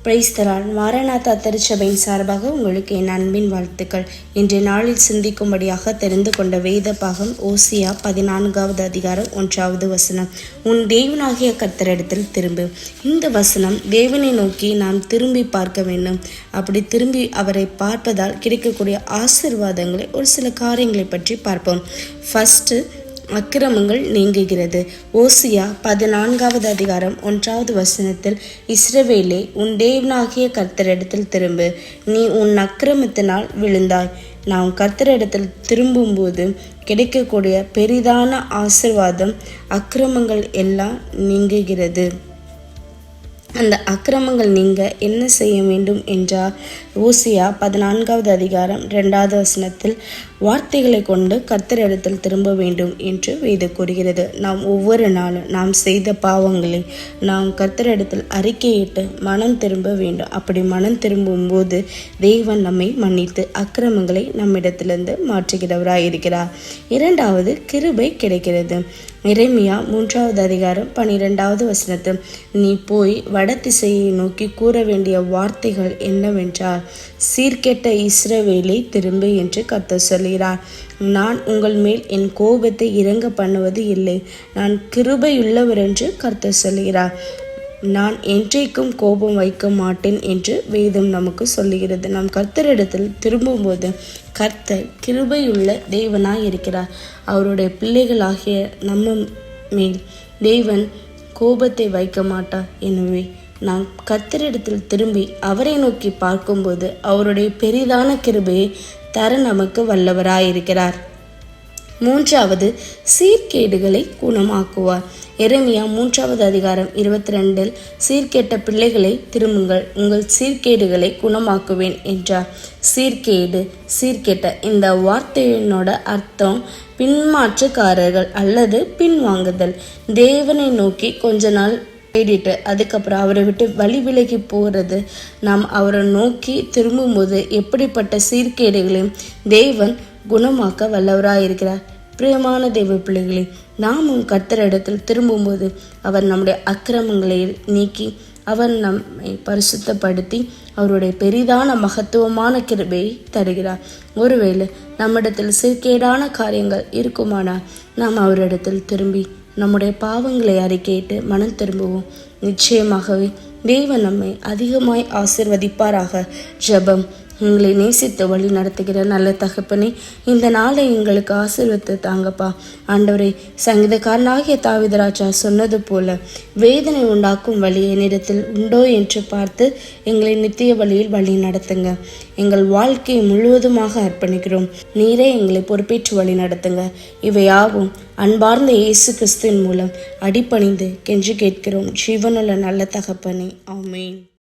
பிரைஸ்தலால் மாரநாதா திருச்சபையின் சார்பாக உங்களுக்கு என் அன்பின் வாழ்த்துக்கள். இன்றைய நாளில் சிந்திக்கும்படியாக தெரிந்து கொண்ட வேத பாகம் ஓசியா 14வது அதிகாரம் 1வது வசனம். உன் தேவனாகிய கர்த்தரிடத்தில் திரும்பு. இந்த வசனம் தேவனை நோக்கி நாம் திரும்பி பார்க்க வேண்டும். அப்படி திரும்பி அவரை பார்ப்பதால் கிடைக்கக்கூடிய ஆசீர்வாதங்களை ஒரு சில காரியங்களை பற்றி பார்ப்போம். ஃபர்ஸ்ட், அக்கிரமங்கள் நீங்குகிறது. ஓசியா 14வது அதிகாரம் 1வது வசனத்தில், இஸ்ரவேலே, உன் தேவனாகிய கர்த்தரிடத்தில் திரும்பு, நீ உன் அக்கிரமத்தினால் விழுந்தாய். நாம் கர்த்தரிடத்தில் திரும்பும்போது கிடைக்கக்கூடிய பெரிதான ஆசீர்வாதம், அக்கிரமங்கள் எல்லாம் நீங்குகிறது. அந்த அக்கிரமங்கள் நீங்க என்ன செய்ய வேண்டும் என்றால், ஓசியா 14வது அதிகாரம் 2வது வசனத்தில், வார்த்தைகளை கொண்டு கர்த்தரிடத்தில் திரும்ப வேண்டும் என்று வேதம் கூறுகிறது. நாம் ஒவ்வொரு நாளும் நாம் செய்த பாவங்களை நாம் கர்த்தரிடத்தில் அறிக்கையிட்டு மனம் திரும்ப வேண்டும். அப்படி மனம் திரும்பும் போது தேவன் நம்மை மன்னித்து அக்கிரமங்களை நம்மிடத்திலிருந்து மாற்றுகிறவராய் இருக்கிறார். இரண்டாவது, கிருபை கிடைக்கிறது. எரேமியா 3வது அதிகாரம் 12வது வசனத்தில், நீ போய் வடதிசையை நோக்கி கூற வேண்டிய வார்த்தைகள் என்னவென்றால், சீர்கெட்ட இஸ்ரவேலை திரும்பு என்று கர்த்தர் சொல்கிறார். நான் உங்கள் மேல் என் கோபத்தை இறங்க பண்ணுவது இல்லை, நான் கிருபையுள்ளவர் என்று கர்த்தர் சொல்கிறார். நான் என்றைக்கும் கோபம் வைக்க மாட்டேன் என்று வேதம் நமக்கு சொல்லுகிறது. நாம் கர்த்தரிடத்தில் திரும்பும்போது கர்த்தர் கிருபையுள்ள தேவனாய் இருக்கிறார். அவருடைய பிள்ளைகளாகிய நம்ம மேல் தேவன் கோபத்தை வைக்க மாட்டார். எனவே நாம் கர்த்தரிடத்தில் திரும்பி அவரை நோக்கி பார்க்கும்போது அவருடைய பெரிதான கிருபையை தர நமக்கு வல்லவராயிருக்கிறார். மூன்றாவது, சீர்கேடுகளை குணமாக்குவார். எரேமியா 3வது அதிகாரம் 22, சீர்கேட்ட பிள்ளைகளை திரும்புங்கள், உங்கள் சீர்கேடுகளை குணமாக்குவேன் என்றார். சீர்கேட்ட இந்த வார்த்தையினோட அர்த்தம் பின்மாற்றுக்காரர்கள் அல்லது பின்வாங்குதல். தேவனை நோக்கி கொஞ்ச நாள் தேடிட்டு அதுக்கப்புறம் அவரை விட்டு வழி விலகி போகிறது. நாம் அவரை நோக்கி திரும்பும்போது எப்படிப்பட்ட சீர்கேடுகளையும் தேவன் குணமாக்க வல்லவராயிருக்கிறார். பிரியமான தேவ பிள்ளைகளே, நாமும் கர்த்தரிடத்தில் திரும்பும்போது அவர் நம்முடைய அக்கிரமங்களை நீக்கி அவர் நம்மை பரிசுத்தப்படுத்தி அவருடைய பெரிதான மகத்துவமான கிருபையை தருகிறார். ஒருவேளை நம்மிடத்தில் சீர்கேடான காரியங்கள் இருக்குமானால் நாம் அவரிடத்தில் திரும்பி நம்முடைய பாவங்களை அறிக்கையிட்டு மனம் திரும்புவோம். நிச்சயமாகவே தேவன் நம்மை அதிகமாய் ஆசீர்வதிப்பாராக. ஜெபம். எங்களை நேசித்து வழி நடத்துகிற நல்ல தகப்பனே, இந்த நாளை எங்களுக்கு ஆசீர்வதித்து தாங்கப்பா. ஆண்டவரே, சங்கீதக்காரனாகிய தாவீதுராஜா சொன்னது போல வேதனை உண்டாக்கும் வழி என்னிடத்தில் உண்டோ என்று பார்த்து எங்களை நித்திய வழியில் வழி நடத்துங்க. எங்கள் வாழ்க்கையை முழுவதுமாக அர்ப்பணிக்கிறோம். நீரே எங்களை பொறுப்பேற்று வழி நடத்துங்க. இவையாவும் அன்பார்ந்த இயேசு கிறிஸ்துவின் மூலம் அடிபணிந்து கெஞ்சி கேட்கிறோம் ஜீவனுள்ள நல்ல தகப்பனே. ஆமென்.